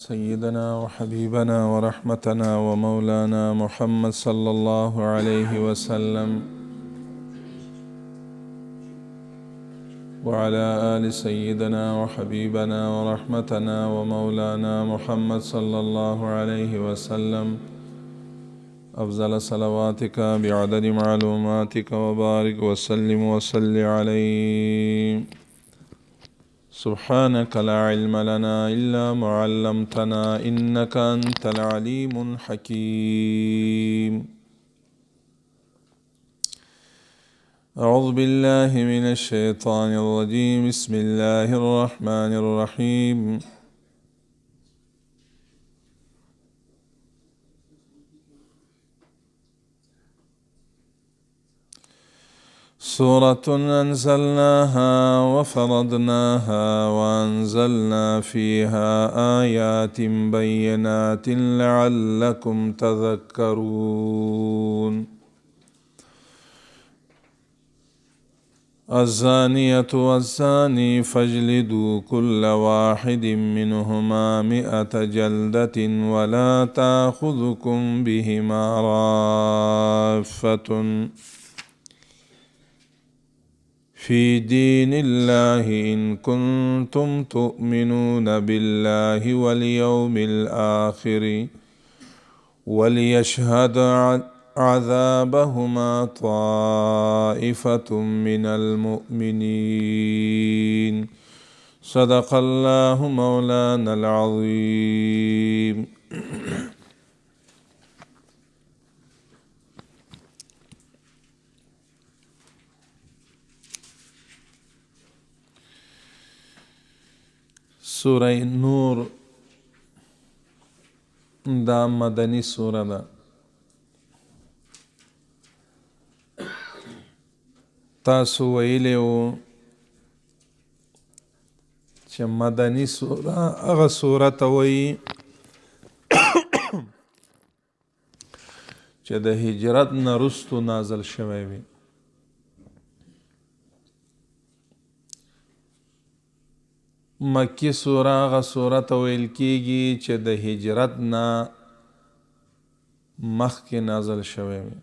سيدنا وحبيبنا ورحمتنا ومولانا محمد صلى الله عليه وسلم وعلى آل سيدنا وحبيبنا ورحمتنا ومولانا محمد صلى الله عليه وسلم أفضل صلواتك بعدد معلوماتك وبارك وسلم وصل عليه. سبحانك لا علم لنا إلا ما علمتنا إنك أنت العليم الحكيم. أعوذ بالله من الشيطان الرجيم. بسم الله الرحمن الرحيم. سورة أنزلناها وفرضناها وأنزلنا فيها آيات بينات لعلكم تذكرون. الزانية والزاني فاجلدوا كل واحد منهما 100 جلدة ولا تأخذكم بهما رأفة في دين الله إن كنتم تؤمنون بالله واليوم الآخر وليشهد عذابهما طائفة من المؤمنين. صدق الله مولانا العظيم. سورة نور دا مدنی سوره ده. تاسو ویلی وو چې مدنی سوره هغه سوره ته وایي چې د هجرت نه وروسته نازل شوی وي. مکی سوره هغه سوره ته ویل کیږي چې د هجرت نه مخکې نازل شوی وي.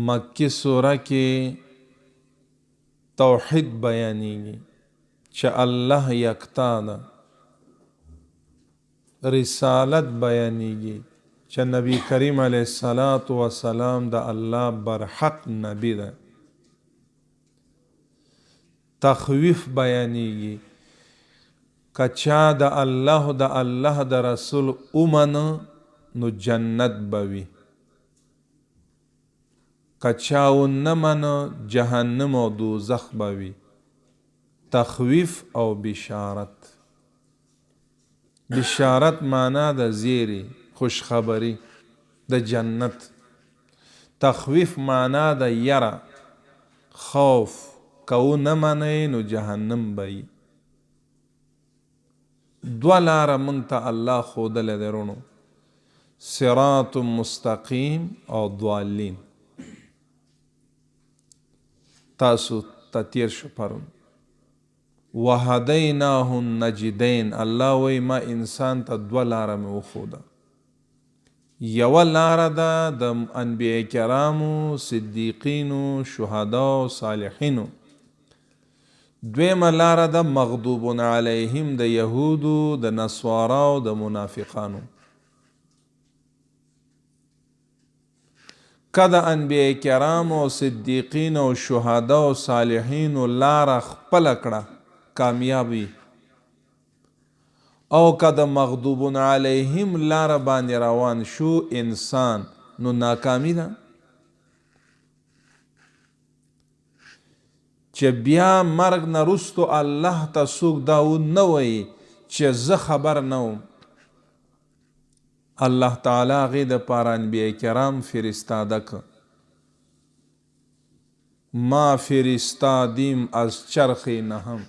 مکی سوره کې توحید بیانیږي چې الله یکتا ده. رسالت بیانیږي چې نبی کریم علیه السلام د الله برحق نبی ده. تخویف بیانیږي که چا د الله د رسول اومنه نو جنت بوي، که چا ونه منه جهنم او دوزخ بوي. تخویف او بشارت. بشارت معنا د زیری خوشخبری د جنت. تخویف معنا د یره خوف، که او نه منئ نو جهنم بئی. دوه لاره مونږ ته الله ښودلی دی رونو، صراط مستقیم او ضالین. تاسو ته تیر شو پرون وهدیناه النجدین. الله وی ما انسان ته دوه لاره مې وښوده. یوه لاره ده د انبیاء کرامو، صدیقینو، شهداو، صالحینو. دویمه لاره ده مغضوب علیهم د یهودو، د نصواراو، د منافقانو. که د انبیاء کرامو، صدیقینو، شهداو، صالحینو لاره خپله کړه کامیابی، او که د مغضوب علیهم لاره باندې روان شو انسان نو ناکامی ده. چې بیا مرګ نه وروستو الله ته څوک دا نه وایي چې زه خبر نه وم. الله تعالی هغې دپاره انبیاء کرام فرستاده که. ما فرستادیم از چرخ نهم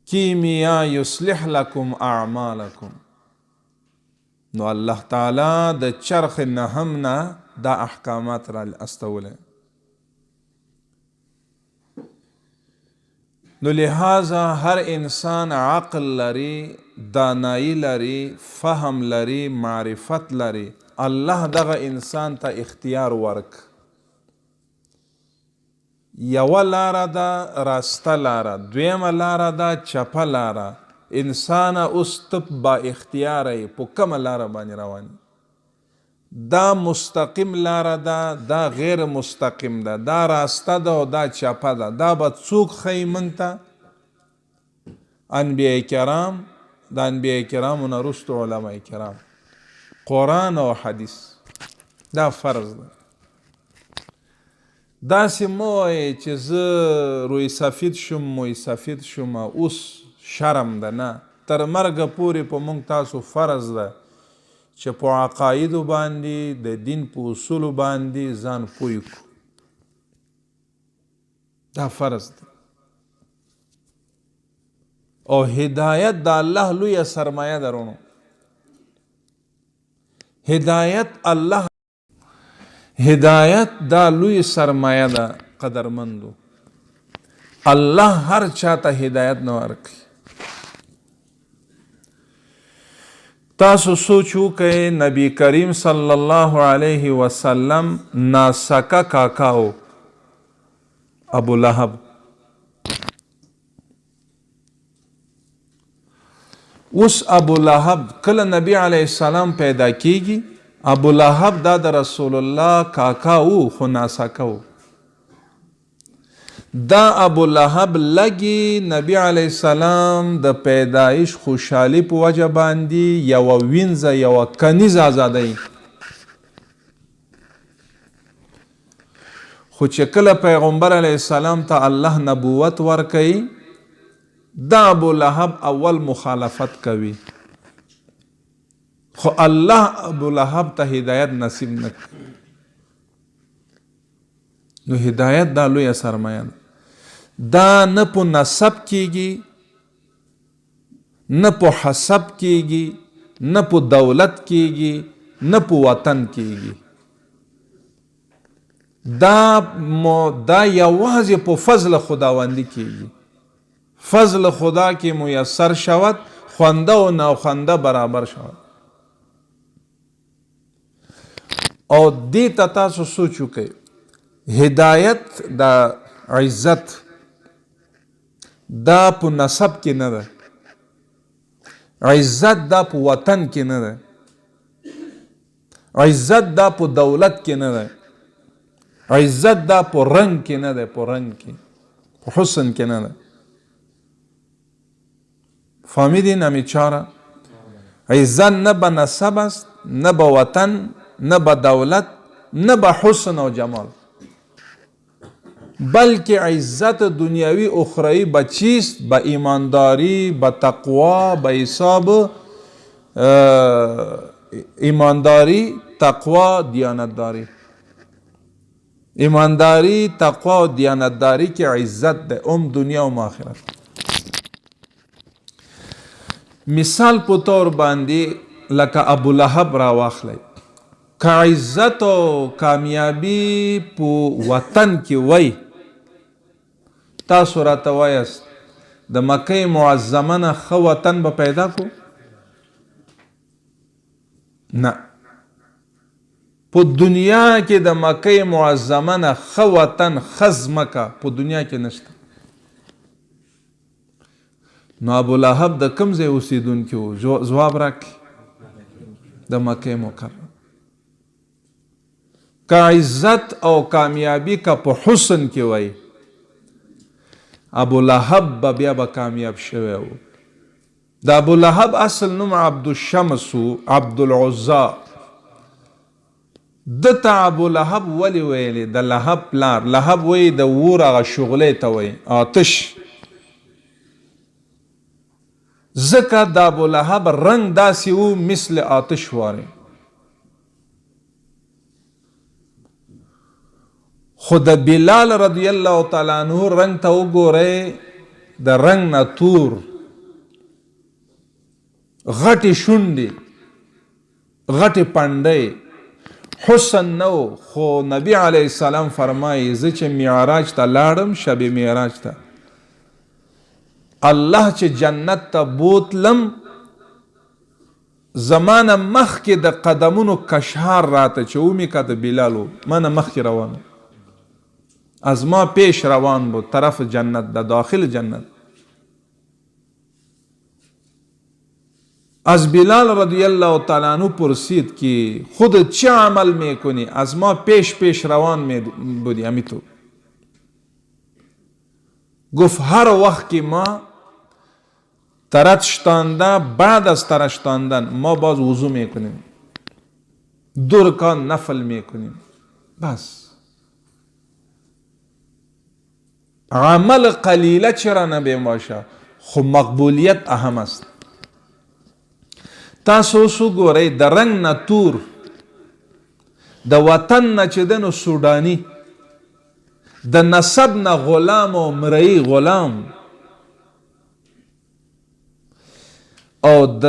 کیمیا یصلح لکم اعمالکم. نو الله تعالی د چرخ نهم نه دا احکامات را استولی. نو لہذا هر انسان عقل لري، دانایی لري، فهم لري، معرفت لري. الله دغه انسان ته اختیار ورک. یوه لاره ده راسته لاره، دویمه لاره ده چپه لاره. انسان اوس ته با اختیاره یې په کومه لاره باندې روان. دا مستقیم لاره ده، دا غیر مستقیم ده، دا راسته ده او دا چپه ده. دا به څوک ښیي موږ ته؟ انبیاء کرام، د انبیاء کرامو نه وروسته علما کرام، قرآن او حدیث. دا فرض ده. داسې مه وایئ چې زه روی سفید شم موی سفید شم اوس شرم ده. نه، تر مرګه پورې په موږ تاسو فرض ده چې په عقایدو باندې د دین په اصولو باندې ځان پوی کړو. دا فرض ده. او هدایت د الله لویه سرمایه ده رونو. هدایت دا لوی سرمایه ده قدرمندو. الله هر چاته هدایت نه ورکوي. تاسو سوچ وکئ نبی کریم صلی الله علیه وسلم ناسکه کاکاو ابو لهب. اوس ابو لهب کله نبی علیه السلام پیدا کیږي، ابو لهب دا د رسول الله کاکا و خو ناسکه و. دا ابو لهب لګي نبی علیه السلام د پیدایش خوشحالي په وجه باندې یوه وینځه یوه کنیزه ازادوي. خو چې کله پیغمبر علیه السلام ته الله نبوت ورکوي، دا ابو لهب اول مخالفت کوي، خو الله ابو لهب ته هدایت نصیب نه کوي. نو هدایت دا لویه سرمایه ده. دا نه په نسب کیږي، نه په حسب کیږي، نه په دولت کیږي، نه په وطن کیږي. دا یوازې په فضل خداوندی کیږي. فضل خدا کې میسر شود، خونده و ناخونده برابر شود. او دې ته تاسو سوچ وکئ. هدایت دا عزت دا په نسب کې نه ده. عزت دا په وطن کې نه ده. عزت دا په دولت کې نه ده. عزت دا په رنگ کې نه ده، په رنگ کې، په حسن کې نه ده. فهمیدین همی چاره؟ عزت نه به نسب است، نه به وطن، نه به دولت، نه به حسن و جمال، بلکه عزت دنیاوی اخروی به چیست؟ به ایمانداری، به تقوا، به حساب ایمانداری، تقوا، دیانتداری. ایمانداری، تقوا و دیانتداری که عزت ده، دنیا و آخرت. مثال په طور باندې لکه ابو لهب را واخلی. که عزت و کامیابی په وطن کې وای، تاسو راته وایاست د مکه معظمه نه ښه وطن به پیدا کو؟ نه. په دنیا کې د مکه معظمه نه ښه وطن، ښه ځمکه په دنیا کې نشته. نو ابو لهب د کوم ځای اوسیدونکی و؟ ځواب راکړئ. د مکه مکرمه. که عزت او کامیابی که په حسن کې وای، ابو لهب به بیا به کامیاب شوی و. د ابو لهب اصل نوم عبدالشمس و، عبدالعزا. دته ابو لهب ولی ویلی؟ د لهب پلار. لهب وی د اور هغه شغلې ته وی، آتش. ځکه د ابو لهب رنگ داسې و مثل آتش واره. خو د بلال رضی الله تعالی عنہ رنگ ته وګورئ، د رنگ نه تور، غټې شونډې، غټې پنډۍ، حسن نو. خو نبی علیه السلام فرمایي زه چې معراج ته لاړم، شب معراج ته، الله چې جنت ته بوتلم زمانه مخکې د قدمونو کشهار راته چې ومې که د بلالو مانه مخکې روان از ما پیش روان بود طرف جنت د داخل جنت. از بلال رضی الله تعالی عنہ پرسید که خودت چه عمل میکنی؟ از ما پیش روان بودی امی تو. گفت هر وقت که ما ترت شتانده بعد از ترت شتاندن ما باز وضو میکنیم 2 رکعت نفل میکنیم بس. عمل قلیله چرا نبیم باشه خب مقبولیت اهم است. تاسو سو ګورئ د رنګ نه تور د وطن نه چې دی نو سوډاني د نسب نه غلام او مرئی غلام او د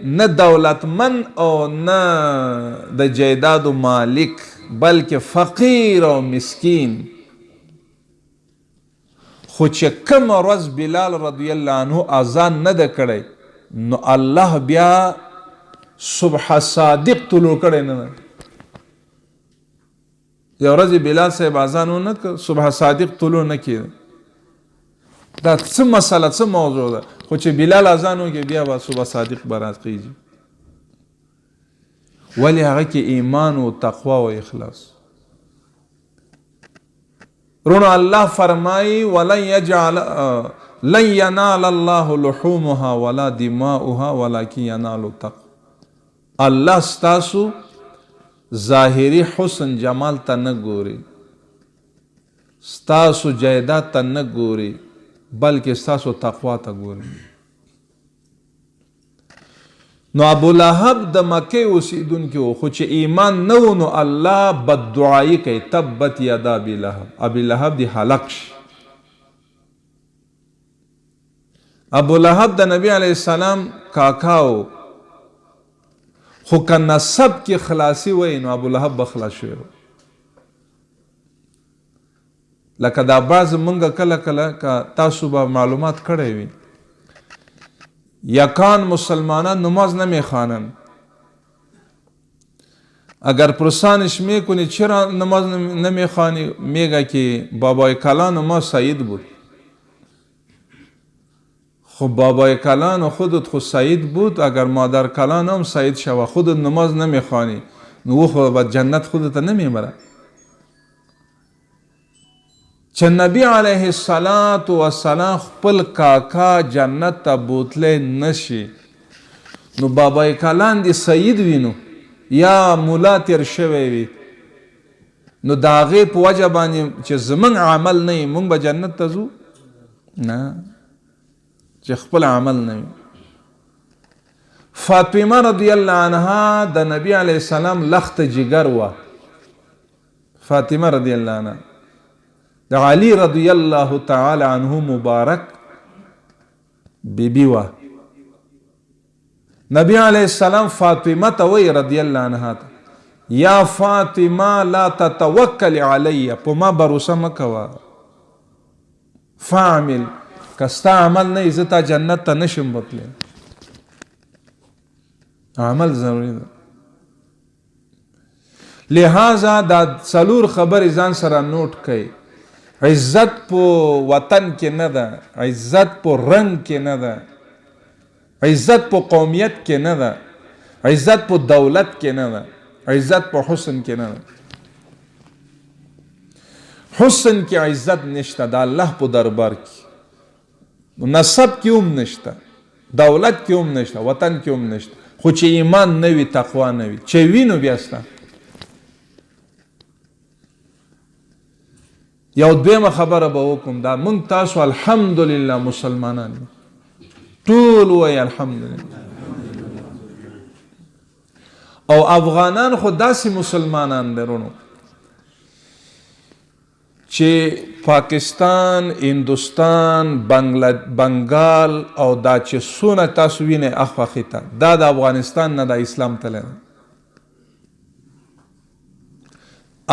نه دولتمن او نه د جایدادو مالک بلکې فقیر او مسکین خو چې کومه ورځ بلال رضی الله عنه اذان نه ده کړی نو الله بیا صبح صادق طلوع کړی نه. یو ورځ بلال صاحب اذان ونه کړ صبح صادق طلوع نه کړي دا څه مسله څه موضوع ده خو چې بلال اذان وکړي بیا به صبح صادق به راخیږي. ولې هغه کې ایمان او تقوا او اخلاص. رونو الله فرمایي لن ینال الله لحومها ولا دماؤها ولكن ینال التقوى. الله ستاسو ظاهری حسن جمال ته نه ګوري ستاسو جایداد ته نه ګوري بلکې ستاسو تقوا ته ګوري. نو ابو لهب د مکې اوسیدونکی و خو چې ایمان نه و نو الله بددعایي کوي تبت یدا ابي لهب ابي لهب دی هلاک شي. ابو لهب د نبی علیه السلام کاکاو خو که نسب کې خلاصي وای نو ابو لهب به خلاص شوی لکه دا بعض مونږ کله کله که تاسو به معلومات کړی وي یکان مسلمانان نماز نمیخوانند اگر پرسانش میکنی چرا نماز نمیخوانی میگه که بابای کلان ما سعید بود. خب بابای کلان و خودت خود سعید بود اگر مادر کلان هم سعید شوه خودت نماز نمیخوانی نو خود به جنت خودت نمیبره. چې نبی علیه السلام خپل کاکا جنت ته بوتلی نشي نو بابای کلان دی سعید وینو یا مولا تیر شوی وي نو د هغې په وجه باندې چې زمونږ عمل نه وي مونږ به جنت ته ځو نه چې خپل عمل نه وي. فاطمه رضی الله عنها د نبی علیه السلام لخت جگر وه. فاطمه رضی الله عنها د علی رضی الله تعالی عنه مبارک بیبی وه. نبی علیه السلام فاطمه ته وی رضی الله عنها ته یا فاطمه لا تتوکل علی په ما بروسه مه کوه فاعمل که ستا عمل نه زه تا جنت ته نشم بوتلی. عمل ضروري ده. لہذا دا څلور خبرې ځان سره نوٹ کړئ. عزت په وطن کې نه ده عزت په رنگ کې نه ده عزت په قومیت کې نه ده عزت په دولت کې نه ده عزت په حسن کې نه ده. حسن کې عزت نشته د الله په دربار کې نسب کې هم نشته دولت کې هم نشته وطن کې هم نشته خو چې ایمان نه وي تقوا نه وي چې وي نو بیا سته. یو دویمه خبره به وکړم دا مونږ تاسو الحمدلله مسلمانان ټول وایي الحمدلله او افغانان خو داسې مسلمانان دی رونو چې پاکستان هندوستان بنگال او دا چې څونه تاسو وینئ اخواخې ته دا د افغانستان نه د اسلام تللی دی.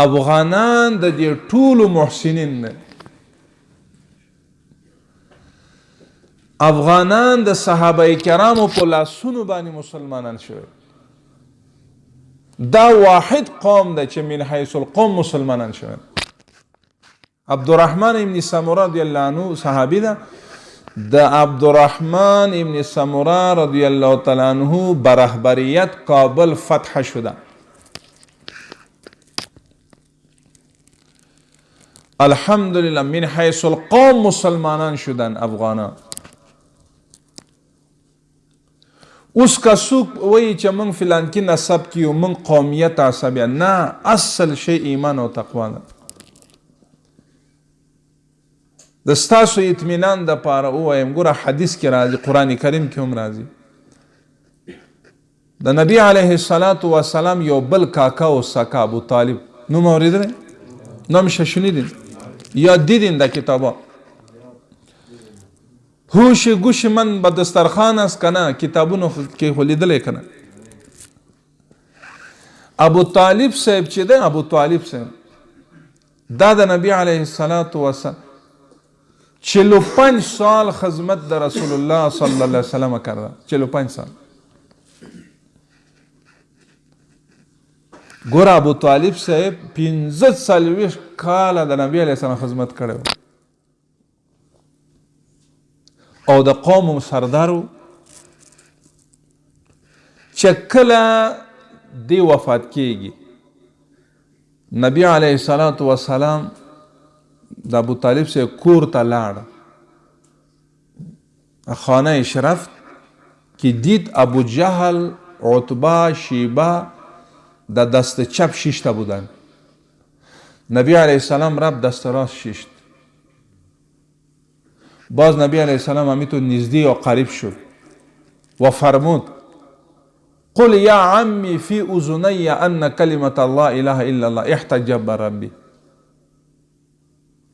افغانان د دې ټولو محسنین دی. افغانان د صحابه کرامو په لاسونو باندې مسلمانان شوي. دا واحد قوم ده چې من حیث القوم مسلمانان شوي. عبدالرحمن ابن سمره رضی الله عنه صحابي ده. د عبدالرحمن ابن سمره رضی الله تعالی عنه برهبریت کابل فتح شده. الحمدلله من حیث القوم مسلمانان شدن افغانان. اوس که څوک وایي چې موږ فلان کې نسب کیو موږ قومیت عصبیه، نه، اصل شی ایمان او تقوا ده. د ستاسو اطمینان دپاره ووایم، ګوره حدیث کې راځي، قرآن کریم کې هم راځي، د نبی علیه الصلاة وسلام یو بل کاکا او سکا ابو طالب، نوم اورېدلی؟ نام شنیدین یا دیدین در کتابا؟ هوش گوش من به دسترخوان است که نه؟ کتابونو کې خو لیدلی که نه؟ ابو طالب صاحب چې دی، ابو طالب صاحب دا د نبی علیه الصلاة وسلام 45 سال خدمت در رسول الله صلی الله علیه وسلم کرده. 45 سال. ګوره ابو طالب صاحب 45 کاله د نبی علیه السلام خدمت کړی او د قوم سردار و. چې کله دی وفات کیږي، نبی علیه الصلاة وسلام د ابو طالب صاحب کور ته لاړ، خانه شرف کې دید ابو جهل، عتبه، شیبه د دست چپ 6 تا بودن. نبی علیه السلام رفت دست راست 6. باز نبی علیه السلام همیتون نزدی و قریب شد و فرمود قل یا عمی فی اذنی ان کلمت الله اله الا الله احتجب ربی.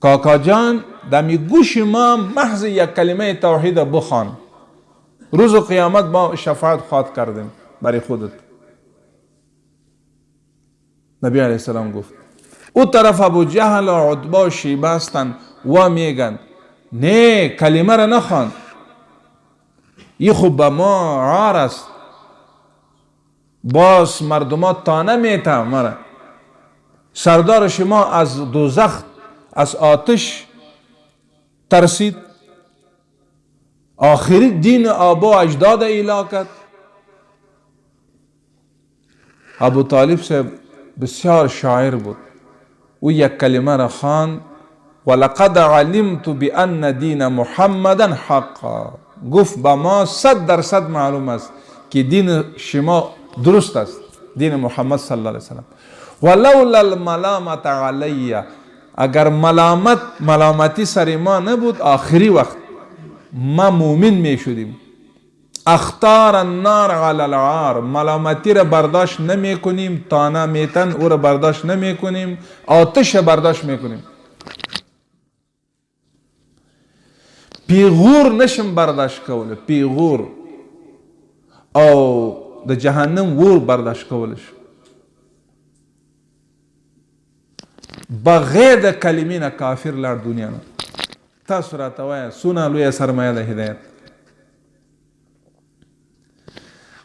کاکا جان دمی گوش ما محض یک کلمه توحید بخوان، روز قیامت با شفاعت خواهد کردیم برای خودت. نبی علیه السلام گفت. او طرف ابو جهل و عتبه و شیبه هستن و میگن نه کلمه را نخوان، این خوب به ما عار است، باز مردمات تانه میته مرا. سردار شما از دوزخ، از آتش ترسید، آخری دین آبا و اجداد اعلا کرد. ابو طالب صاحب بسیار شاعر بود. او یک کلمه را خواند ولقد علمت بان دین محمدا حقا. گفت با ما 100% معلوم است که دین شما درست است، دین محمد صلی الله علیه وسلم. ولولا الملامت علی، اگر ملامتی سر ما نبود آخری وقت ما مومن می شدیم. اختار النار علی العار، ملامتی را برداشت نمی کنیم، تانه میتن او را برداشت نمی کنیم، آتش برداشت می کنیم. پیغور نشم برداشت کوله، پیغور او د جهنم ور برداشت کولش بغیر د کلمې نه کافر لاړ دنیا نه. تاسو راته وایه څونه لویه سرمایه د هدایت.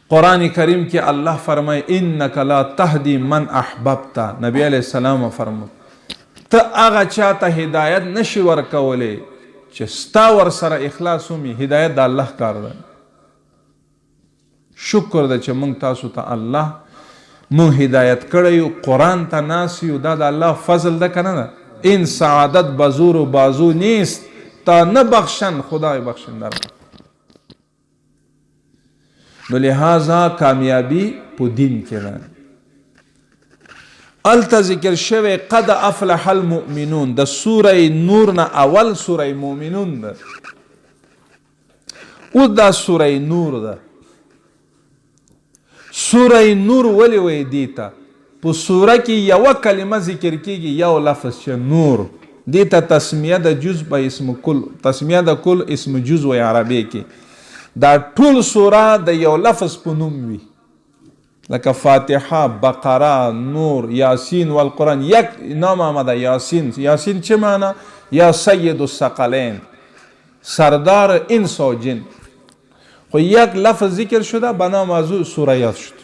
قرآن کریم کې الله فرمای انک لا تهدی من احببت. نبی علیه السلام فرمود ته هغه چاته هدایت نشي ورکولی چې ستا ورسره اخلاص ومي. هدایت د الله کار ده. شکر ده چې موږ تاسو ته الله مو هدایت کړی، قرآن ته ناست یو، دا د الله فضل ده که نه ده؟ این سعادت بزور و بازو نیست تا نه بخشن خدای بخشنده را. نو لحاظا کامیابی په دین کې ده. الته ذکر شوی قد افلح المؤمنون، د سوره نور نه اول سوره مؤمنون ده. او دا سوره نور ده. سوره نور ولی وی دیتا؟ په سوره کې یو کلمه ذکر کیږي، یو لفظ چې نور. دیتا تسمیه د جز په اسم کل، تسمیه د کل اسم جز وی عربی کې. دا ټول سوره د یو لفظ په نوم وي، لکه فاتحه، بقره، نور، یاسین والقرآن. یک نام آمده یاسین. یاسین چه معنی؟ یا سید الثقلین، سردار انس و جن. خب یک لفظ ذکر شده بنا موضوع سوره یاد شد.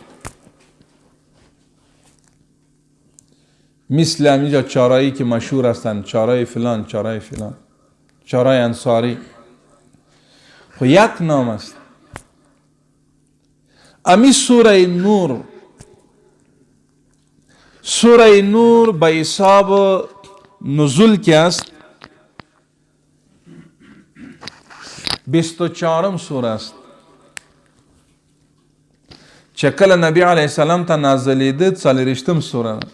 مثل همینجا چارایی که مشهور هستند، چارای فلان، چارای فلان، چارای انصاری، خب یک نام است. امی سوره نور، سوره نور به حساب نزول که است 24م سوره است. چې کله نبی علیه السلام ته نازلېده 40م سوره ده.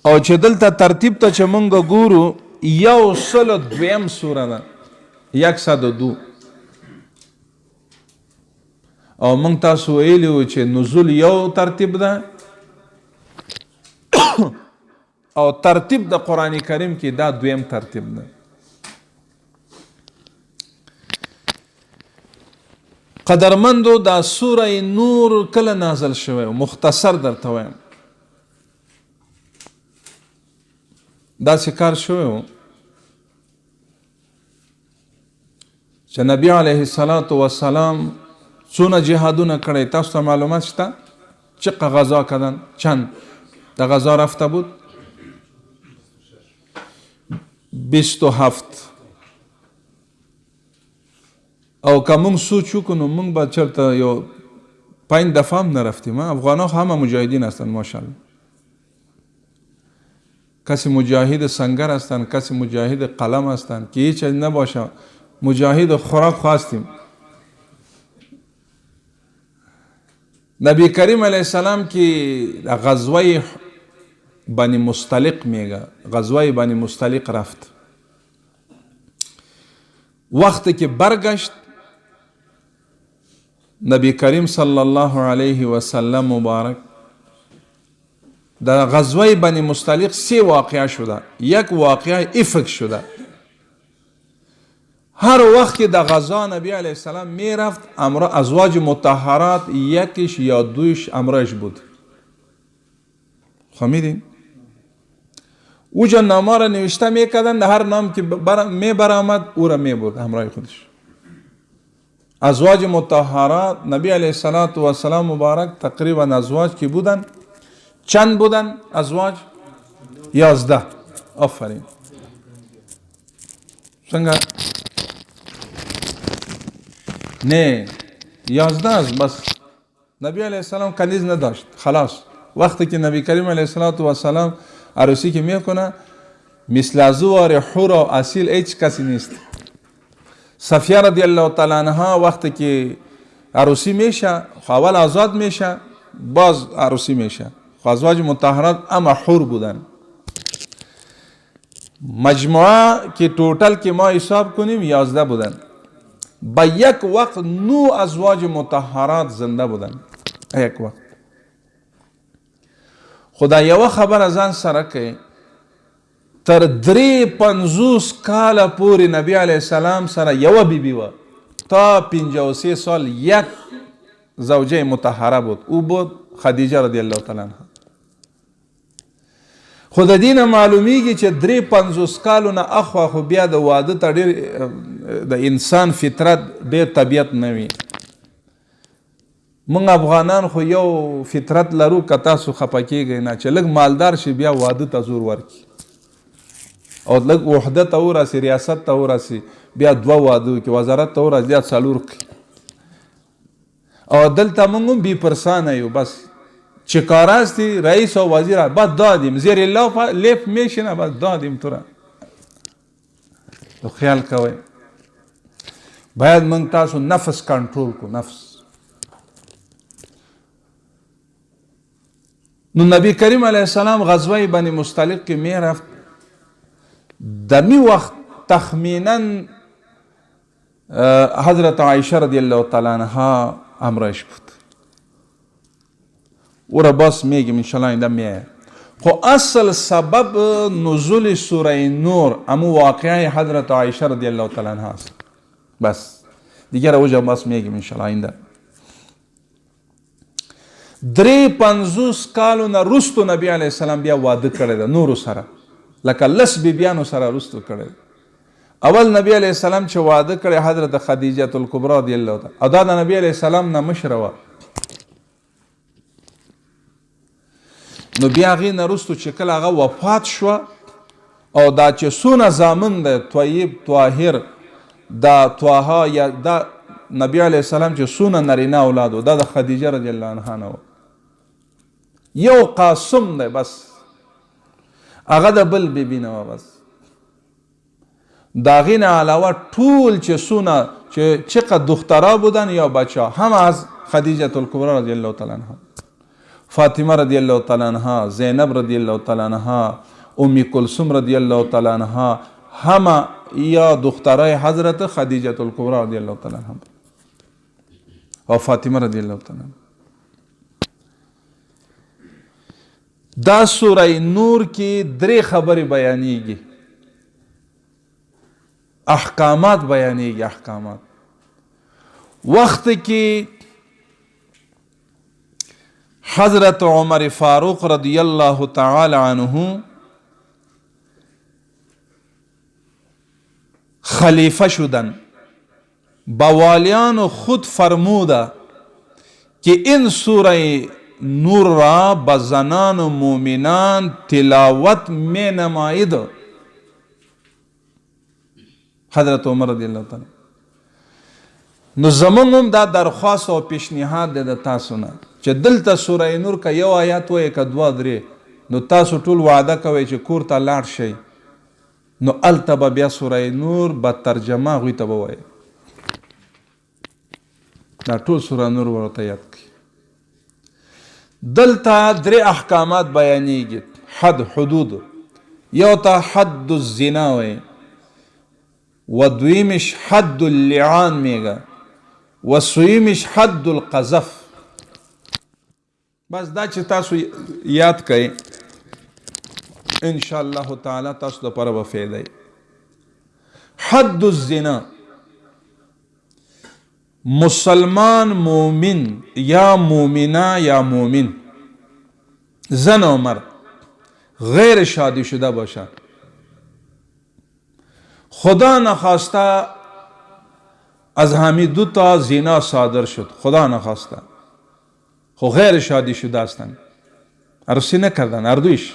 او چې دلته ترتیب ته چې مونږ ګورو 102م سوره ده، 102. او مونږ تاسو ویلي وو چې نزول یو ترتیب ده او ترتیب د قرآن کریم کې دا دویم ترتیب ده. قدرمندو دا سوره نور کله نازل شوی؟ مختصر درته وایم. داسې کار شوی و چې نبی علیه السلام څونه جهادونه کړی. تاسو ته معلومات شته؟ چقدر غزا کردن؟ چند تا غزا رفته بود؟ 27. او که مونږ سوچ وکړو نو مونږ به چېرته یو 5 دفعه هم نه رفتیم. افغانان همه مجاهدین هستند ماشاءالله. کسی مجاهد سنگر هستند، کسی مجاهد قلم هستند که هیچ نباشه مجاهد خوراک خواستیم. نبی کریم علیه السلام که غزوه بنی مستلق میگه، غزوه بنی مستلق رفت. وقتی که برگشت نبی کریم صلی الله علیه و سلم مبارک در غزوه بنی مستلق 3 واقعه شده. یک واقعه افک شده. هر وقت که در غزا نبی علیه السلام می رفت ازواج مطهرات یکیش یا دویش امرش بود. فهمیدین؟ اوجا نامه را نوشته میکردن، هر نام که می برآمد او را می برد همراه خودش. ازواج مطهرات نبی علیه السلام مبارک تقریبا ازواج که بودن چند بودن؟ ازواج 11. آفرین. څنګه؟ نه 11 است. بس نبی علیه السلام کنیز نداشت. خلاص وقتی که نبی کریم علیه السلام عروسی که میکنه مثل ازوار حور و اصیل هیچ کسی نیست. صفیه رضی الله تعالی عنها وقتی که عروسی میشه اول آزاد میشه باز عروسی میشه. ازواج مطهرات اما حور بودن. مجموعه که توتال که ما حساب کنیم 11 بودن. با یک وقت 9 ازواج مطهرات زنده بودن. یک وقت. خدا یو خبر از آن سره که تر 53 کال پوری نبی علیه السلام سره یو بیبی و تا 53 سال یک زوجه مطهره بود. او بود خدیجه رضی الله تعالی عنها. خود دین معلومیږي چې 53 کالونه اخوا خو بیا د واده ته ډېر د انسان فطرت ډېر طبیعت نه وي. موږ افغانان خو یو فطرت لرو که تاسو خفه کیږئ نه چې لږ مالدار شي بیا واده ته زور ورکړي او لږ وحدت ته ورسي ریاست ته ورسي بیا 2 واده وکړي وزارت ته ورسي بیا 4 کړي. او دلته موږ هم بې پرسانه یو. بس چې کاراستی رئیس و وزیر بس دادیم زیر لیف میشنه بس دادیم تو را. تو خیال کوئ باید موږ تاسو نفس کنټرول کو. نفس. نو نبی کریم علیه السلام غزوه بنی مستلق که می رفت دمی وقت تخمینا حضرت عایشه رضی الله تعالی عنها امرش بود. او را باز میگیم انشاءالله اینده میه. خو اصل سبب نزول سوره نور امو واقعه حضرت عایشه رضی الله تعالی عنها است. بس دیگر اوجا باز میگیم انشاءالله اینده. 53 کالونه رستو نبی علیه السلام بیا واده کړی ده نورو سره لکه لس بیبیانو سره رستو کړی. اول نبی علیه السلام چې واده کړی حضرت خدیجه الکبرا رضی الله تعالی او دا د نبی علیه السلام نه مشره وه. نو بیا هغې نه وروستو چې کله هغه وفات شوه او دا چې څونه زامن دی طیب طاهر دا طه یا دا نبی علیه السلام چې څونه نرینه اولاد و دا د خدیجه رضی الله عنها نه و. یو قاسم دی بس هغه د بل بیبي نه وه بس. د هغې نه علاوه ټول چې څونه چې چقدر دخترا بودن یا بچه هم از خدیجة الکبرا رضی الله تعالی عنها، فاطمه رضی الله تعالی عنها، زینب رضی الله تعالی عنها، امی کلثوم رضی الله تعالی عنها، همه یا دخترای حضرت خدیجة الکبرا رضی الله تعالی عنها او فاطمه رضی الله تعالی عنها. دا سوره نور کې درې خبرې بیانېږي، احکامات بیانېږي. احکامات وخت کې حضرت عمر فاروق رضی الله تعالی عنه خلیفه شدن، بوالیان خود فرموده که این سوره نور را به زنان و مؤمنان تلاوت می نماید. حضرت عمر رضی الله تعالی. نو زمونږ هم دا درخواست او پیشنهاد دی د تاسو نه چې دلته سوره نور که یو آیات وایي که دوه درې، نو تاسو ټول وعده کوئ چې کور ته لاړ شئ، نو هلته به بیا سوره نور به ترجمه هغوی ته به وایي. دا ټول سوره نور ورته یاد کړئ. دلته درې احکامات بیانېږي. حد حدود، یو ته حد الزنا وایي، و دویمش حد اللعان میگه، و سویمش حد القذف. بس دا چې تاسو یاد کړئ ان شاء الله تعالی تاسو لپاره به فایده. حد الزنا، مسلمان مومن یا مومنه یا مومن زن و مرد غیر شادی شده باشد، خدا نخواسته از همین دو تا زنا صادر شد، خدا نخواسته، خو غیر شادی شده هستند، عروسی نکردن هر دویش،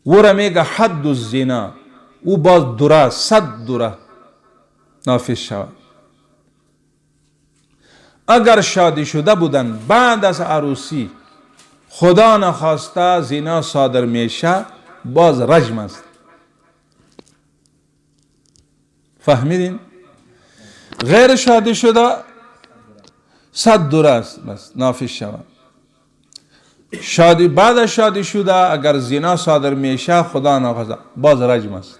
او را میگه حد الزنا، او باز دوره 100 دوره نافذ شود. اگر شادی شده بودن بعد از عروسی خدا نخواسته زنا صادر میشه، باز رجم است. فهمیدین؟ غیر شادی شده 100 دوره است بس نافذ شود. شادی بعد از شادی شده اگر زنا صادر میشه خدا نخواسته باز رجم است.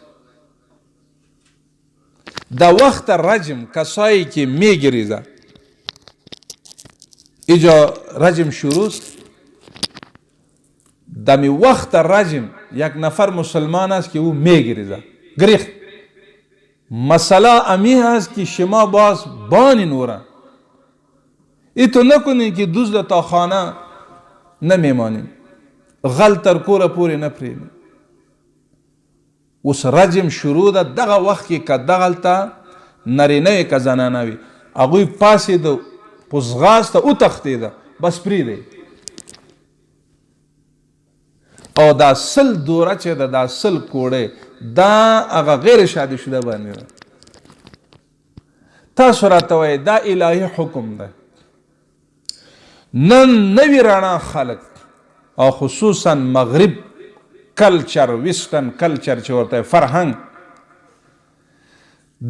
در وقت رجم کسایی که میگریزه اینجا رجم شروع است. دمی وقت رجم یک نفر مسلمان است که او میگریزه گریخت، مسئله امی هست که شما باز بانین ورا ایتو نکنین که دوزل تا خانه نمیمانین، غل تر کور پوری نپرینین. اوس رجم شروع ده. دغه وخت کې که دغلته نرینه وي که زنانه وي هغوی پاسېده په ځغاسته وتښتېده بس پرېږدئ. او دا 100 دوره چې ده دا 100 کوړی دا هغه غیر شادي شده باندې ده. تاسو راته وایئ دا الهي حکم ده. نن نوي رڼا خلک او خصوصا مغرب کلچر، ویسټرن کلچر چې ورته فرهنګ،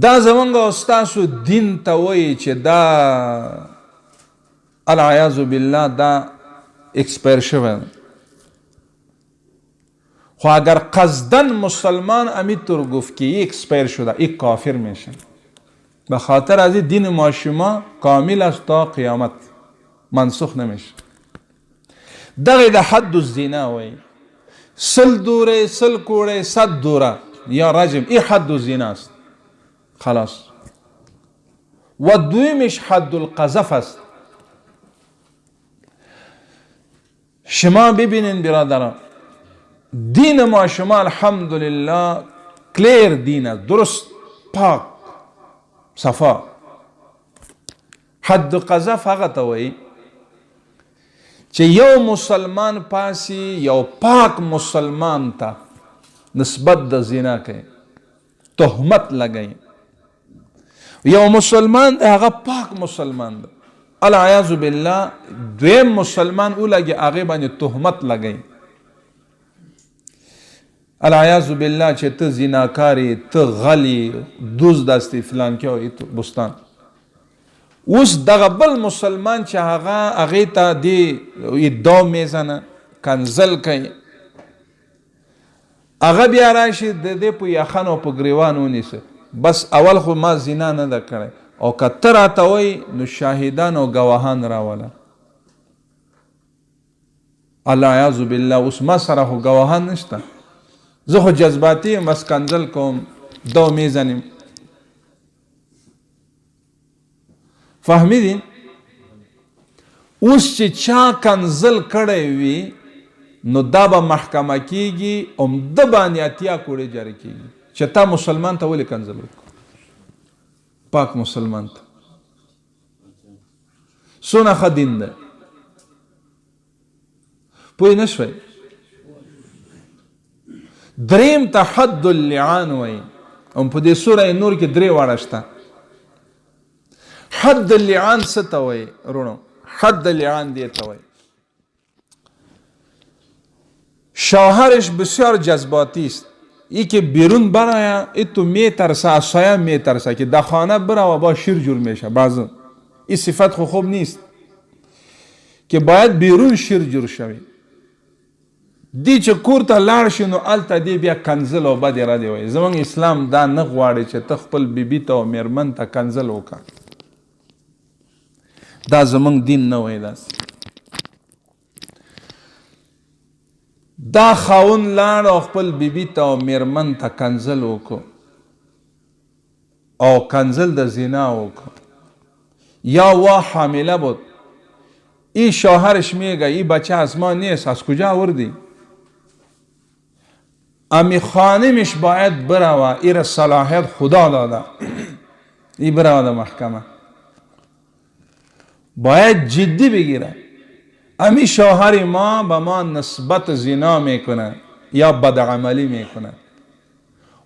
دا زمونږ ستاسو دین ته وایي چې دا العیاذ بالله دا اکسپایر شوی. خو اگر قصدن مسلمان امی طور گفت که یک اکسپایر شده یک کافر میشه، به خاطر از دین ما شما کامل است تا قیامت منسوخ نمیشه. دغه د حد الزنا وایي 100 دوره 100 کوړی 100 دوره یا رجم، ای حد الزنا است خلاص. و دویمش حد القذف است. شما ببینین برادران دین ما شما الحمدلله کلیر دین است، درست پاک صفا. حد قذف هغه ته وایي چې یو مسلمان پاسی یو پاک مسلمان ته نسبت د زنا کوي، تهمت لګوي. یو مسلمان دی هغه پاک مسلمان دی، العیاذ بالله دویم مسلمان ولګي هغې باندې تهمت لګوي، العیاذ بالله چې ته زناکاری، ته غلی، دزد هستی، فلان کې وایي بستان. اوس دغه بل مسلمان چې هغې ته دې ادعا میزنه، کنزل کوي، هغه بیا راشي د دې په یخن او په ګریوان ونیسه، بس اول خو ما زنا نه ده کړی، او که ته راته وایي نو شاهدان او ګواهان راوله. العیاذ بالله اوس ما سره خو ګواهان نشته، زه خو جذباتي یم، بس کنزل کوم، دو میزنیم. فهمیدین؟ اوس چې چا کنزل کړی وي نو دا به محکمه کیږي، عمده باندې اتیا کوړې جاری کیږي چې تا مسلمان ته ولې کنزل وکړو، پاک مسلمان ته. څونه ښه دین ده، پوه نه شوئ. دریم ته حد اللعان وایي، او په دې سوره نور کې درې واړه شته. حد اللعان څه ته وایي رونو؟ حد اللعان دې ته وایي شوهرش بسیار جذباتی است، ای که بیرون برای ای تو میترسه، از سایه میترسه که در خانه بره و با شیر جور میشه. بعض این صفت خوب نیست که باید بیرون شیر جور شوی. دی چې کور ته لاړ شي نو هلته دی بیا کنزل او بد اراده وایي. زموږ اسلام دا نه غواړي چې ته خپل بیبي ته او میرمن ته کنزل وکړه، دا زموږ دین نه وایي داسې. دا خاون لاړ او خپل بیبي ته او میرمن ته کنزل وکړو او کنزل د زنا وکړو، یا وا حامله بود، این شوهرش میگه این بچه از ما نیست، از کجا آوردی؟ امی خانمش باید بروه، این صلاحیت خدا داده، این بروه محکمه، باید جدی بگیره. امی شوهر ما به ما نسبت زنا میکنه یا بدعملی میکنه.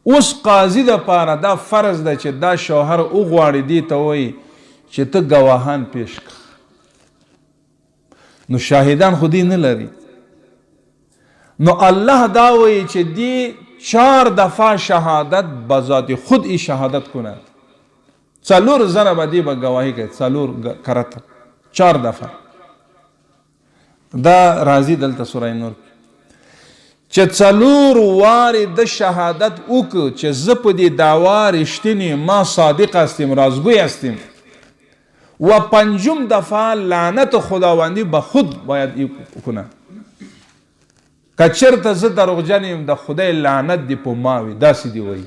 اوس قاضی د پاره دا فرض ده چې دا شوهر او غواړي دی ته وایي چې ته ګواهان پیش کړه. نو شاهدان خودی نه لري، نو الله دا وایي چې دی 4 دفعه شهادت بذات خود ای شهادت کنه، 4 زره به دی به گواهی کوي، 4 کرته 4 دفعه. دا راځي دلته سوره نور چې 4 وارې د شهادت وکړو چې زه په دې دعوا رښتینی، ما صادق هستیم، رازگوی هستیم، و 5 دفعه لعنت خداوندی به خود باید کنه که چرته زه دروغجن یم د خدای لعنت دی په ما وي، داسې دی وایي.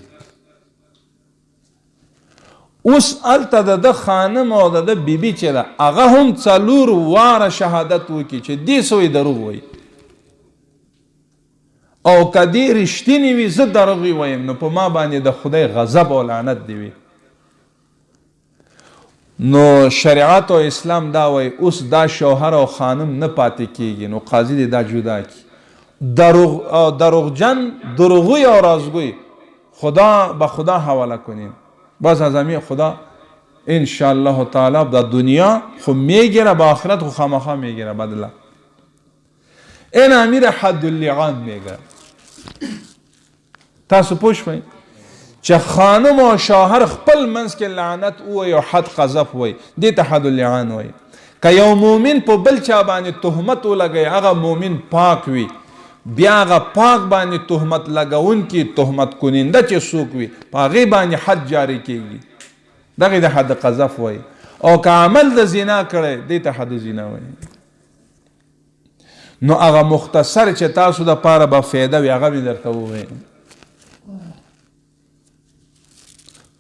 اوس هلته د خانم او د بیبي چې ده هغه هم 4 واره شهادت وکړي چې دې سوی دروغ وایي، او که دې رښتینی وي زه دروغ وایم نو په ما باندې د خدای غضب او لعنت دی وي. نو شریعت او اسلام دا وایي اوس دا شوهر او خانم نه پاتې کیږي، نو قاضی دی دا جدا کی. دروغجن، دروغوی او رازگوی خدا به خدا حواله کنیم، بس از همین خدا انشاءالله تعالی در دنیا خو میگیره، با آخرت خو خامخا میگیره بدله. این امیر حد اللعان میگه. تاسو پوه شئ چې خانم او شوهر خپل منځ کې لعنت ووایي او حد قذف وایي، دې ته حد اللعان وایي. که یو مؤمن په بل چا باندې تهمت ولګوي، هغه مؤمن پاک وي، بیا هغه پاک باندې تهمت لګونکي، تهمت کننده چې څوک وي په هغې باندې حد جاری کیږي، دغې د حد قذف وایي. او که عمل د زنا کړی دې ته حد زنا وایي. نو هغه مختصر چې تاسو د پاره به فایده وي هغه مې درته ووایي.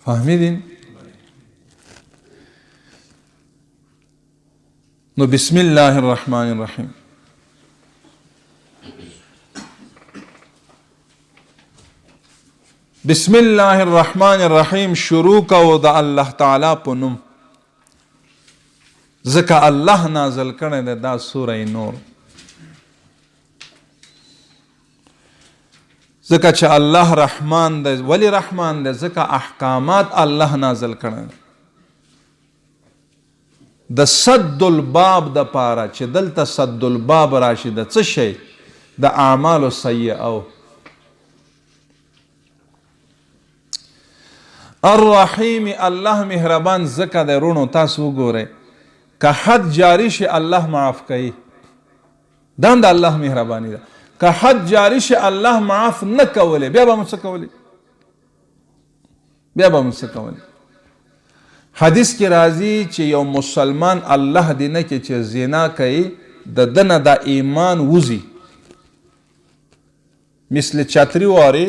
فهمیدین؟ نو بسم الله الرحمن الرحیم. بسم الله الرحمن الرحیم شروع کو د الله تعالی په نوم. ځکه الله نازل کړی دی دا سوره نور. ځکه چې الله رحمان دی. ولی رحمان دی؟ ځکه احکامات الله نازل کړی دی د سد الباب د پاره، چې دلته سد الباب راشي د څه شی؟ د اعمالو سیئه. الرحیم الله مهربان ځکه دی. رونو تاسو وګورئ که حد جاری شي الله معاف کوي. دا هم د الله مهرباني ده. که حد جاری شي الله معاف نه کولی بیا به مو څه کولی؟ بیا به مو څه کولی؟ حدیث کې راځي چې یو مسلمان الله دې نه کې چې زنا کوي د ده نه دا ایمان وزي، مثل چتری واره،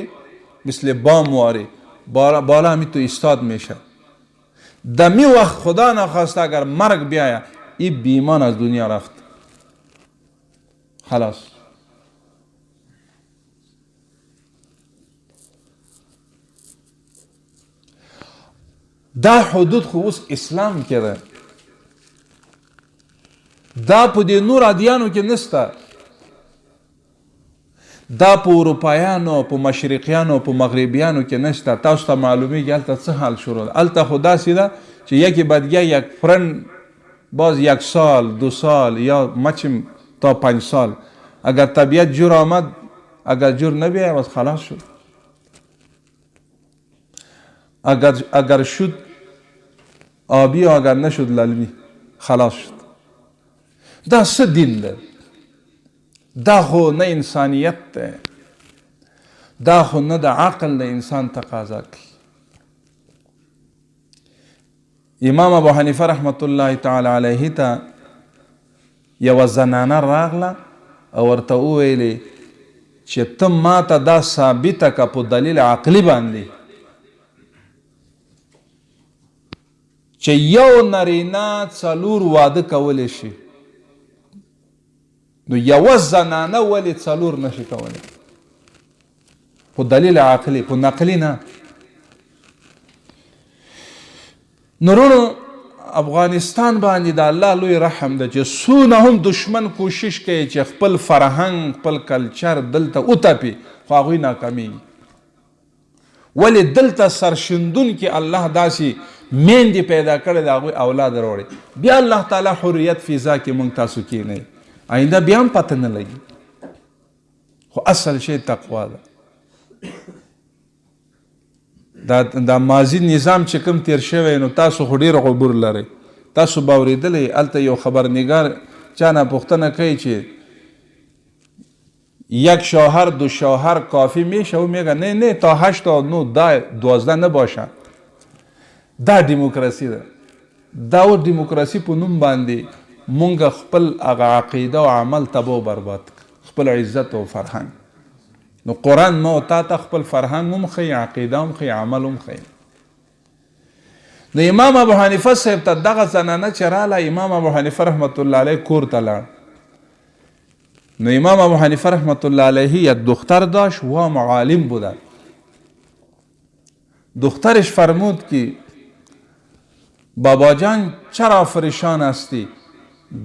مثل بام واره بالا همی تو ایستاد میشه. دمی وقت خدا نخواسته اگر مرگ بیاید این بیمان از دنیا رفت، خلاص. دا حدود خو اوس اسلام کې ده. دا په دې نور ادیانو کې نسته. دا په اروپایانو، په مشرقیانو، په مغربیانو کې نشته. تاسو ته معلومیږي هلته څه حال شروع ده. هلته خو داسې ده چې یکی بدگه یک فرند باز 1 سال 2 سال یا مچم تا 5 سال اگر طبیعت جور آمد، اگر جور نبیه بس خلاص شد. اگر شد آبی و اگر نشد للمی، خلاص شد. دا څه دین ده؟ دا خو نه انسانیت ده. دا خو نه د عقل د انسان تقاضا کوي. امام ابو حنیفه رحمت الله تعالی علیه ته یوه زنانه راغله او ورته وویلې چې ته ما ته دا ثابته که په دلیل عقلي باندې چې یو نرینه 4 واده کولی شي، نو یوه زنانه ولې 4 نشي کولی؟ په دلیل عقلي، په نقلي نه. نورونو افغانستان باندې د الله لوی رحم ده چې څونه هم دشمن کوشش کوي چې خپل فرهنګ، خپل کلچر دلته وتپي، خو هغوی ناکامیږي. ولې دلته سرشندونکي الله داسې میندې پیدا کړې د هغوی اولاد راوړي. بیا الله تعالی حریت فضا کې موږ تاسو کینئ، آینده بیا هم پته نه لګي. خو اصل شی تقوا ده. دا ماضي نظام چې کوم تیر شوی نو تاسو خو ډېر عبور لرئ. تاسو به اورېدلی هلته یو خبرنګار چا نه پوښتنه کوي چې 1 شوهر 2 شوهر کافی میشه؟ او میگه نه نه تا 8 تا 9 12 نباشه. دا دیموکراسي ده. دا دیموکراسي په نوم باندې مونږ خپل هغه عقیده او عمل تباه برباد، خپل عزت او فرهنګ. نو قرآن ما تا ته خپل فرهنګ هم ښیي، عقیده هم ښیي، عمل هم ښیي. نو امام ابو حنیفه صاحب ته دغه زنانه چې راله، امام ابو حنیفه رحمت الله علیه کور ته لاړ. نو امام ابو حنیفه رحمت الله علیه یک دختر داشت و معالم بودن. دخترش فرمود که بابا جان چرا پریشان هستی؟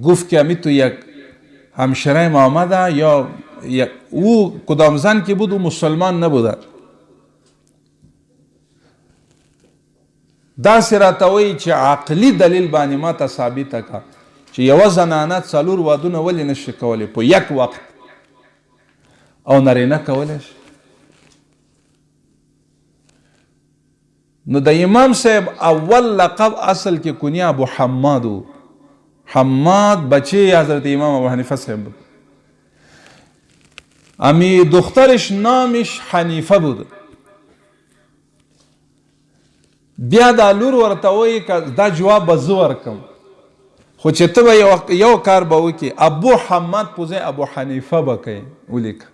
گفت که امی تو یک همشریم آمده یا او کدام زن که بود او مسلمان نبوده. داسې راته وایي چې عقلي دلیل باندې ما ته ثابته که چې یوه زنانه 4 وادونه ولې نشي کولی په یک وخت، او نرینه کولی شي؟ نو د امام صاحب اول لقب اصل کې کنیه ابو حماد و. حماد بچه حضرت امام ابو حنیفه صاحب بود. امی دخترش نامش حنیفه بود. بیا دا لور ورته وایي که دا جواب به زه ورکم، خو چې ته به یو کار به وکړي، ابو حماد په ځای ابو حنیفه به کوې. ولیکه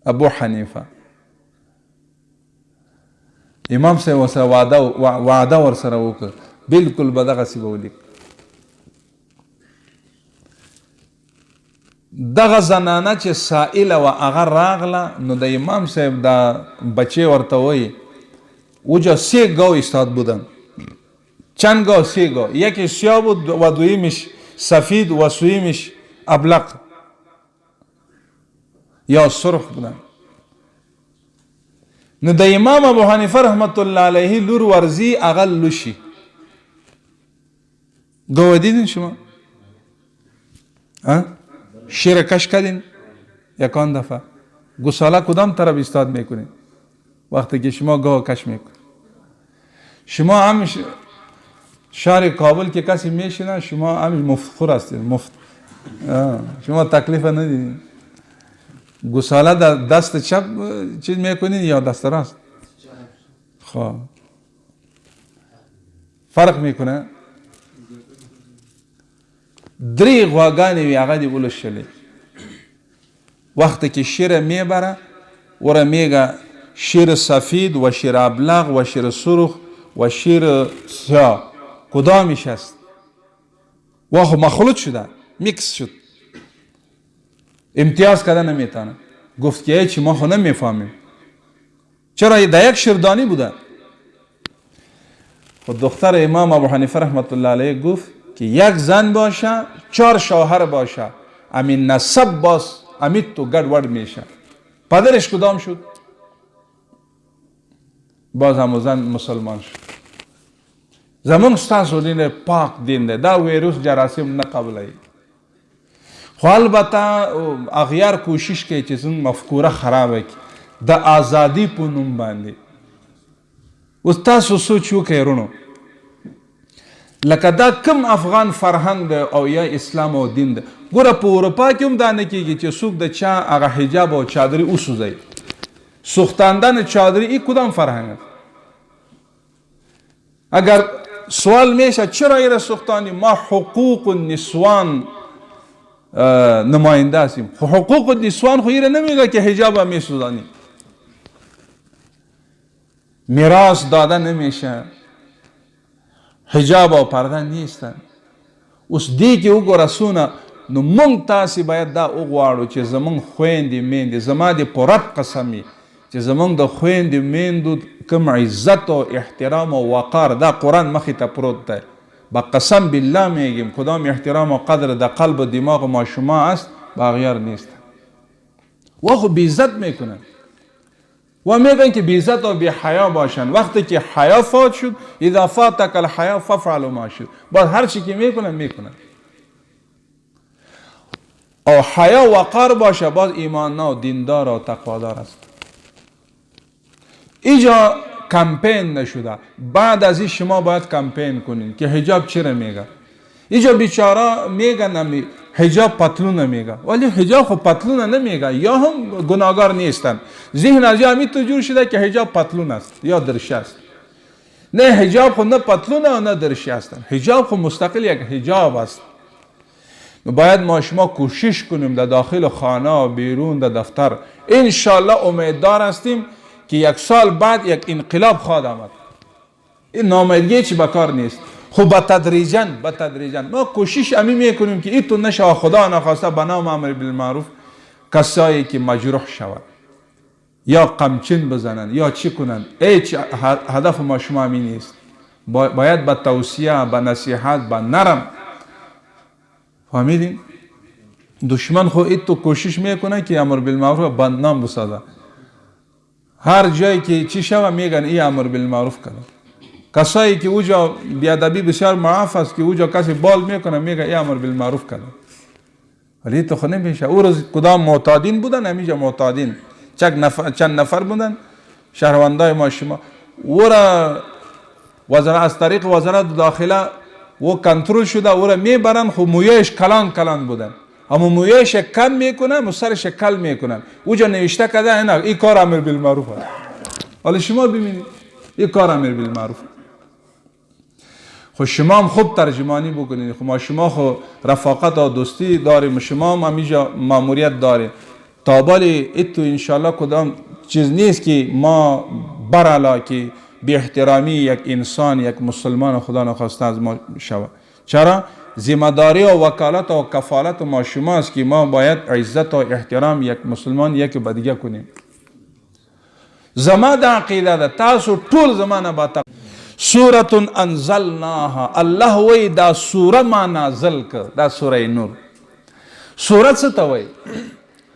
ابو حنیفه. امام صاحب ورسره وعده ورسره وکړه، بالکل به دغسې به ولیکه. دغه زنانه چې سائله و هغه راغله نو د امام صاحب دا بچه ورته وایي اوجا 3 گاو استاد بودن. چند گاو؟ 3 گاو. یکی سیاه بود و دویمش سفید و سویمش ابلق یا سرخ بودن. نو د امام ابو حنیفه رحمت الله علیه لور ورزی اغل لوشی. گاو دیدین شما؟ شیر کش کردین یکان دفعه؟ گوساله کدام طرف استاد میکنین وقتی که شما گاو کش میکنین؟ شما هم شهر کابل که کسی میشینه شما هم مفتخور هستید. مفت شما تکلیف ندیدین. گوساله در دست چپ چیز میکنین یا دست راست؟ خب فرق میکنه. دری غواگانی وی هغه دی ولشلی. وقتی که شیر میبره ور میگه شیر سفید و شیر ابلق و شیر سرخ و شیر سیاه کدامش است؟ و خب مخلوط شده، میکس شد، امتیاز کردن نمیتونه. گفت که چی ما خود نمیفهمیم. چرا در یک شیردانی بوده. خود دختر امام ابو حنیفه رحمت الله علیه گفت که یک زن باشه 4 شوهر باشه امین نسب باز امید تو گډوډ میشه. پدرش کدام شد؟ باز هم زن مسلمان شد. زمان ستاسو دین پاک دین ده. دا ویروس جراثیم نه قبلای. خو البته اغیار کوشش کوي چې څنګه مفکوره خرابه کی د ازادي په نوم باندې. اوس تاسو سوچ وکړئ ورونو لکه دا کم افغان فرهنګ ده او یا اسلام او دین ده. ګوره په اروپا کې هم دا نه کیږي چې څوک د چا هغه حجاب او چادري وسوځي. سوختاندن چادری ای کدام فرهنگ است؟ اگر سوال میشه چرا ایره سوختانی؟ ما حقوق النسوان نماینده هستیم. حقوق النسوان خو ایره نمیگه که حجاب هم میسوزانی. میراث داده نمیشه، حجاب و پرده نیستن. اوس دی که وګوره سونه نو مونږ تاسې باید دا وغواړو چې زمونږ خویندې میندې زما د پرب قسمي چې زمونږ د خویندې میندو کوم عزت و احترام و وقار دا قرآن مخې ته پروت دی. با قسم بالله میگیم کدام احترام و قدر در قلب و دماغ ما شما است باغیار نیست. و خب بیزت میکنن و میگن که بیزت و بی حیا باشن. وقتی که حیا فوت شد اذا فاتک الحیا ففعل ما شد. باز هر چی که میکنن او حیا وقار باشه باز ایمان و دیندار و تقوادار است. اینجا کمپین نشده. بعد از این شما باید کمپین کنین که حجاب چرا میگه. اینجا بیچاره میگن حجاب پتلون میگه ولی حجاب خب پتلون نمیگه. یا هم گناهگار نیستن. ذهن از یا تو جور شده که حجاب پتلون است یا درشه است. نه حجاب خب نه پتلون و نه درشه است. حجاب خب مستقل یک حجاب است. باید ما شما کوشش کنیم در داخل خانه و بیرون در دفتر. انشالله امیدوار هستیم که 1 سال بعد یک انقلاب خواهد آمد. این ناامیدی چی بکار نیست. خب با تدریجاً ما کوشش امی میکنیم که ایتون نشه خدا نخواسته به نام امر بالمعروف کسایی که مجروح شود یا قمچین بزنن یا چی کنن. هیچ هدف ما شما امی نیست. باید با توصیه با نصیحت با نرم. فهمیدین؟ دشمن خو ایتو کوشش میکنه که امر بالمعروف بدنام بسازه. هر جایی که چی شوه میگن ای امر بالمعروف کنه. کسایی که اوجا بیادبی بسیار معاف است که اوجا کسی بال میکنه میگه ای امر بالمعروف کنه. ولی تو خود نمیشه. او روز کدام معتادین بودن همیجا معتادین چند نفر بودن شهروندای ما شما او را از طریق وزارت داخله و کنترل شده او را میبرن. خب مویش کلان بودن اما مویش کم میکنن و سرش کل میکنن. اوجا نوشته کده این کار امر بالمعروف است. حالا شما ببینید این کار امر بالمعروف. خب شما هم خوب ترجمانی بکنید. خب شما خو رفاقت و دوستی داریم. شما هم همیجا ماموریت داریم. تابالی ایتو انشالله کدام چیز نیست که ما برالا که بی احترامی یک انسان یک مسلمان خدا نخواسته از ما شود. چرا؟ ذمه‌داری و وکالت و کفالت ما شماست که ما باید عزت و احترام یک مسلمان یک به دیگه کنیم. زما دا عقیده ده تاسو ټول زمانه با سورة انزلناها الله وی دا سوره ما نازل که دا سوره نور. سوره څه ته وی؟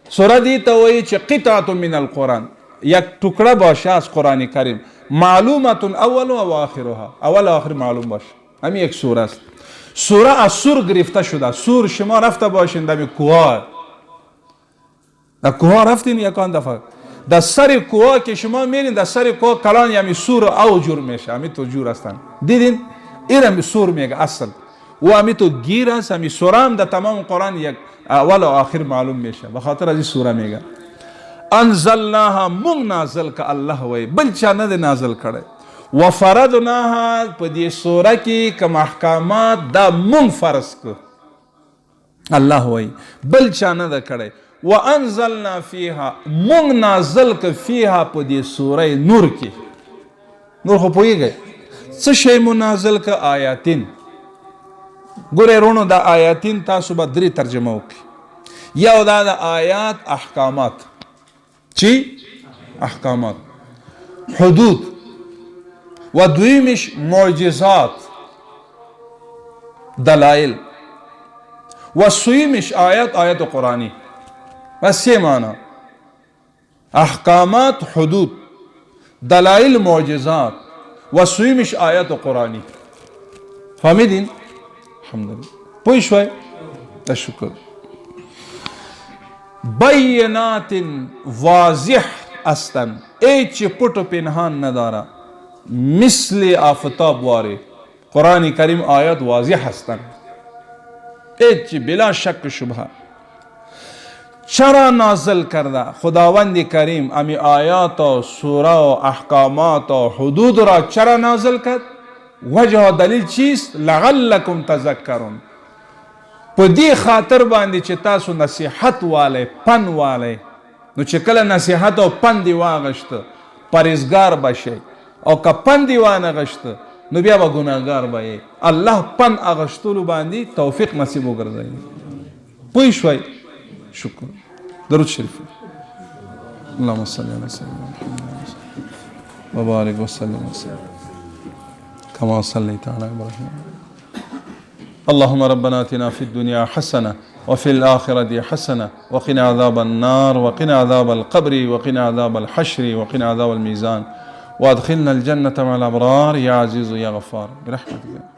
سوره دی ته وی چې قطعة من القرآن یک ټکړه باشه از قرآن کریم معلومة اول و آخرها اول و آخر معلوم باشه همین یک سوره است. سوره از سور گرفته شده. سور شما رفته باشین در کوه در کوه رفتین یکان دفعه در سر کوه که شما میرین در سر کوه کلان یمی سور او جور میشه همی تو جور هستن دیدین این همی سور میگه اصل و همی تو گیر هست همی سورام در تمام قرآن یک اول و آخر معلوم میشه بخاطر از این سوره میگه انزلناها مون نازل که الله وی بل چا نه نازل کرده و فرضناها په دې سوره کې کوم احکامات دا مون فرض که الله وی بل چا نه ده کړی و انزلنا فیها مون نازل که فیها په دې سوره نور کې نور خو پوهیږئ څه شی مون نازل که آیاتین ګورئ رونو دا آیاتین تاسو به درې ترجمه وکړئ یو دا د آیات احکامات چی احکامات حدود و دویمش معجزات دلائل و سویمش آیات قرآنی بس یہ معنی احکامات حدود دلائل معجزات و سویمش آیات قرآنی فهمیدین؟ الحمدلله پوی شوی؟ تشکر بینات واضح استن ایچ پٹو پنهان نداره مثل آفتاب واره قرآن کریم آیات واضح هستند ایچ بلا شک شبه چرا نازل کرده خداوند کریم امی آیات و سوره و احکامات و حدود را چرا نازل کرد وجه دلیل چیست لعلکم تذکرون په دې خاطر باندې چې تاسو نصیحت والی پن والی نو چې کله نصیحت او پن دی واغشته پرهیزګار بشئ او که پن دی وانغشته نو بیا به ګناهګار به الله پن اغشتلو باندې توفیق نصیب وګرځوي پوه شوئ شکر درود شریف اللهم صل علی سیدنا محمد وبارک وسلم كما صليت على ابراهيم اللهم ربنا اتنا في الدنيا حسنه وفي الآخرة حسنة وقنا عذاب النار وقنا عذاب القبر وقنا عذاب الحشر وقنا عذاب الميزان وادخلنا الجنة مع الأبرار يا عزيز يا غفار برحمتك.